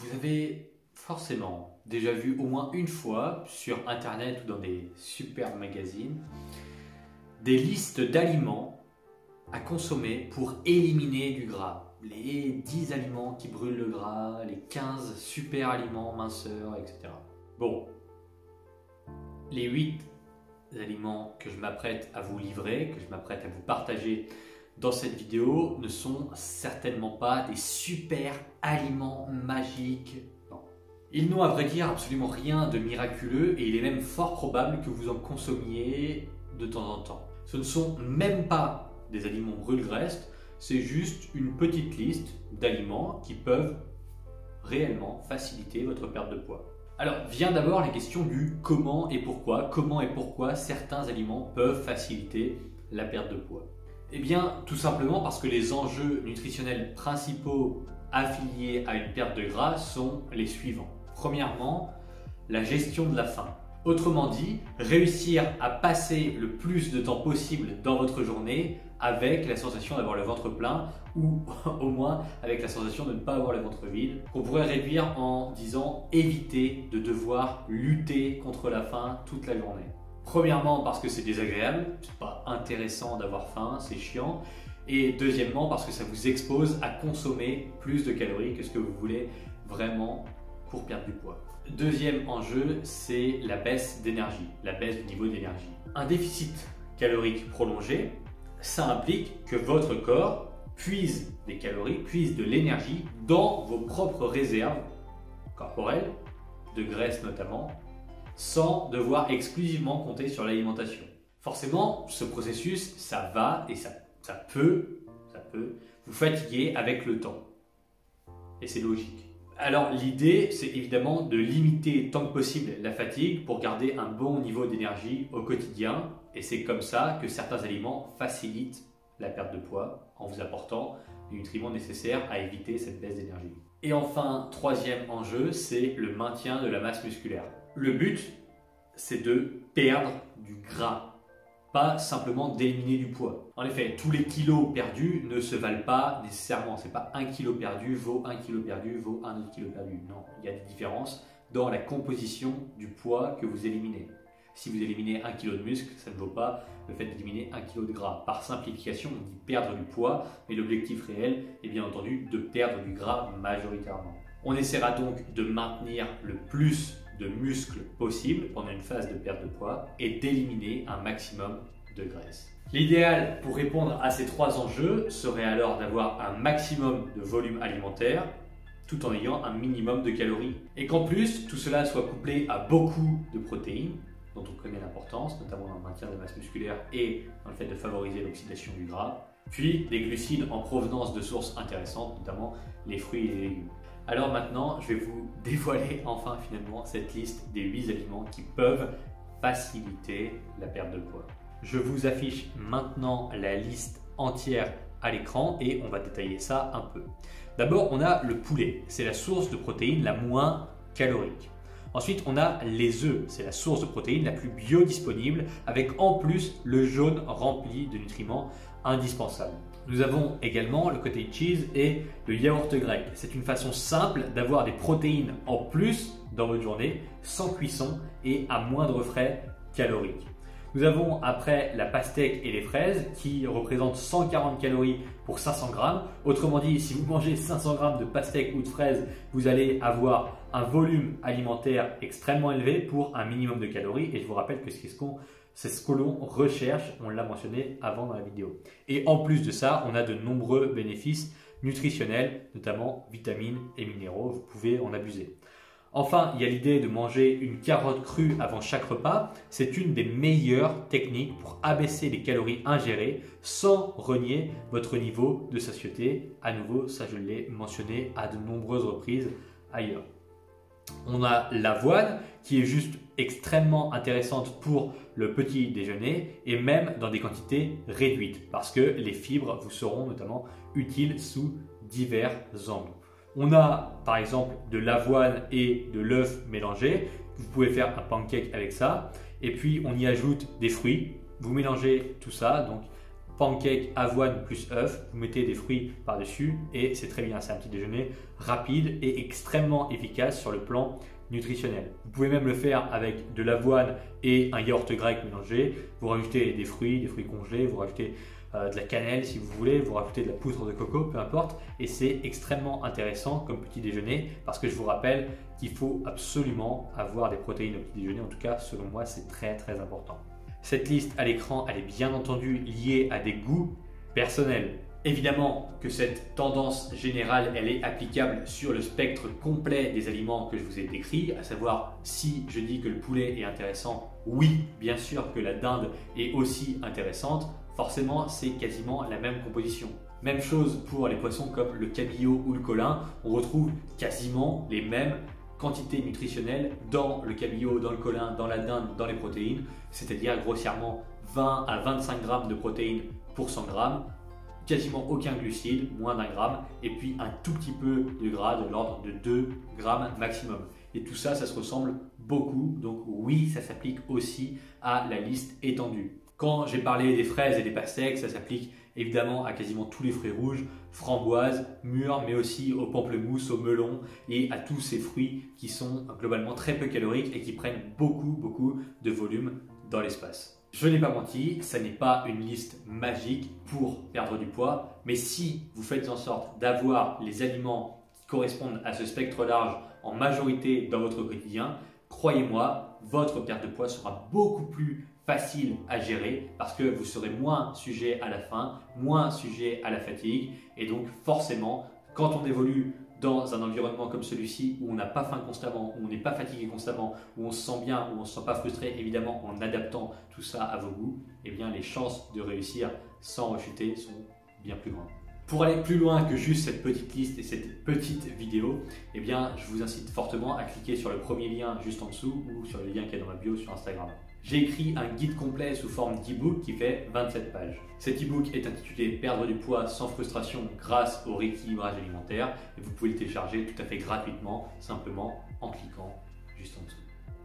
Vous avez forcément déjà vu au moins une fois sur internet ou dans des super magazines des listes d'aliments à consommer pour éliminer du gras. Les 10 aliments qui brûlent le gras, les 15 super aliments minceurs, etc. Bon, les 8 aliments que je m'apprête à vous livrer, que je m'apprête à vous partager dans cette vidéo ne sont certainement pas des super aliments magiques. Non. Ils n'ont à vrai dire absolument rien de miraculeux et il est même fort probable que vous en consommiez de temps en temps. Ce ne sont même pas des aliments brûle-graisse, c'est juste une petite liste d'aliments qui peuvent réellement faciliter votre perte de poids. Alors vient d'abord la question du comment et pourquoi certains aliments peuvent faciliter la perte de poids. Eh bien, tout simplement parce que les enjeux nutritionnels principaux affiliés à une perte de gras sont les suivants. Premièrement, la gestion de la faim. Autrement dit, réussir à passer le plus de temps possible dans votre journée avec la sensation d'avoir le ventre plein ou au moins avec la sensation de ne pas avoir le ventre vide, qu'on pourrait réduire en disant éviter de devoir lutter contre la faim toute la journée. Premièrement parce que c'est désagréable, c'est pas intéressant d'avoir faim, c'est chiant. Et deuxièmement parce que ça vous expose à consommer plus de calories que ce que vous voulez vraiment pour perdre du poids. Deuxième enjeu, c'est la baisse d'énergie, la baisse du niveau d'énergie. Un déficit calorique prolongé, ça implique que votre corps puise des calories, puise de l'énergie dans vos propres réserves corporelles, de graisse notamment, sans devoir exclusivement compter sur l'alimentation. Forcément, ce processus, ça va et ça peut vous fatiguer avec le temps. Et c'est logique. Alors l'idée, c'est évidemment de limiter tant que possible la fatigue pour garder un bon niveau d'énergie au quotidien. Et c'est comme ça que certains aliments facilitent la perte de poids en vous apportant les nutriments nécessaires à éviter cette baisse d'énergie. Et enfin, troisième enjeu, c'est le maintien de la masse musculaire. Le but, c'est de perdre du gras, pas simplement d'éliminer du poids. En effet, tous les kilos perdus ne se valent pas nécessairement. C'est pas 1 kilo perdu vaut 1 kilo perdu vaut un autre kilo perdu. Non, il y a des différences dans la composition du poids que vous éliminez. Si vous éliminez 1 kg de muscle, ça ne vaut pas le fait d'éliminer 1 kg de gras. Par simplification, on dit perdre du poids, mais l'objectif réel est bien entendu de perdre du gras majoritairement. On essaiera donc de maintenir le plus de muscles possible pendant une phase de perte de poids et d'éliminer un maximum de graisse. L'idéal pour répondre à ces trois enjeux serait alors d'avoir un maximum de volume alimentaire tout en ayant un minimum de calories. Et qu'en plus, tout cela soit couplé à beaucoup de protéines, dont on connaît l'importance, notamment dans le maintien de la masse musculaire et dans le fait de favoriser l'oxydation du gras, puis des glucides en provenance de sources intéressantes, notamment les fruits et les légumes. Alors maintenant, je vais vous dévoiler enfin finalement cette liste des 8 aliments qui peuvent faciliter la perte de poids. Je vous affiche maintenant la liste entière à l'écran et on va détailler ça un peu. D'abord, on a le poulet, c'est la source de protéines la moins calorique. Ensuite, on a les œufs, c'est la source de protéines la plus biodisponible avec en plus le jaune rempli de nutriments indispensables. Nous avons également le cottage cheese et le yaourt grec. C'est une façon simple d'avoir des protéines en plus dans votre journée, sans cuisson et à moindre frais caloriques. Nous avons après la pastèque et les fraises qui représentent 140 calories pour 500 grammes. Autrement dit, si vous mangez 500 grammes de pastèque ou de fraises, vous allez avoir un volume alimentaire extrêmement élevé pour un minimum de calories. Et je vous rappelle que c'est ce que l'on recherche, on l'a mentionné avant dans la vidéo. Et en plus de ça, on a de nombreux bénéfices nutritionnels, notamment vitamines et minéraux, vous pouvez en abuser. Enfin, il y a l'idée de manger une carotte crue avant chaque repas. C'est une des meilleures techniques pour abaisser les calories ingérées sans renier votre niveau de satiété. À nouveau, ça je l'ai mentionné à de nombreuses reprises ailleurs. On a l'avoine qui est juste extrêmement intéressante pour le petit déjeuner et même dans des quantités réduites parce que les fibres vous seront notamment utiles sous divers angles. On a par exemple de l'avoine et de l'œuf mélangés. Vous pouvez faire un pancake avec ça. Et puis on y ajoute des fruits. Vous mélangez tout ça, donc pancake, avoine plus œuf, vous mettez des fruits par-dessus et c'est très bien, c'est un petit déjeuner rapide et extrêmement efficace sur le plan nutritionnel. Vous pouvez même le faire avec de l'avoine et un yaourt grec mélangé, vous rajoutez des fruits congelés, vous rajoutez de la cannelle si vous voulez, vous rajoutez de la poudre de coco, peu importe, et c'est extrêmement intéressant comme petit déjeuner parce que je vous rappelle qu'il faut absolument avoir des protéines au petit déjeuner, en tout cas selon moi c'est très important. Cette liste à l'écran, elle est bien entendu liée à des goûts personnels. Évidemment que cette tendance générale, elle est applicable sur le spectre complet des aliments que je vous ai décrits, à savoir si je dis que le poulet est intéressant, oui, bien sûr que la dinde est aussi intéressante, forcément c'est quasiment la même composition. Même chose pour les poissons comme le cabillaud ou le colin, on retrouve quasiment les mêmes quantité nutritionnelle dans le cabillaud, dans le colin, dans la dinde, dans les protéines, c'est-à-dire grossièrement 20 à 25 grammes de protéines pour 100 grammes, quasiment aucun glucide, moins d'1 gramme, et puis un tout petit peu de gras de l'ordre de 2 grammes maximum. Et tout ça, ça se ressemble beaucoup, donc oui, ça s'applique aussi à la liste étendue. Quand j'ai parlé des fraises et des pastèques, ça s'applique évidemment à quasiment tous les fruits rouges, framboises, mûres, mais aussi au pamplemousse, au melon et à tous ces fruits qui sont globalement très peu caloriques et qui prennent beaucoup de volume dans l'espace. Je n'ai pas menti, ça n'est pas une liste magique pour perdre du poids, mais si vous faites en sorte d'avoir les aliments qui correspondent à ce spectre large en majorité dans votre quotidien, croyez-moi, votre perte de poids sera beaucoup plus facile à gérer parce que vous serez moins sujet à la faim, moins sujet à la fatigue et donc forcément quand on évolue dans un environnement comme celui-ci où on n'a pas faim constamment, où on n'est pas fatigué constamment, où on se sent bien, où on ne se sent pas frustré, évidemment en adaptant tout ça à vos goûts, eh bien les chances de réussir sans rechuter sont bien plus grandes. Pour aller plus loin que juste cette petite liste et cette petite vidéo, eh bien, je vous incite fortement à cliquer sur le premier lien juste en dessous ou sur le lien qui est dans ma bio sur Instagram. J'ai écrit un guide complet sous forme d'e-book qui fait 27 pages. Cet e-book est intitulé « Perdre du poids sans frustration grâce au rééquilibrage alimentaire » et vous pouvez le télécharger tout à fait gratuitement, simplement en cliquant juste en dessous.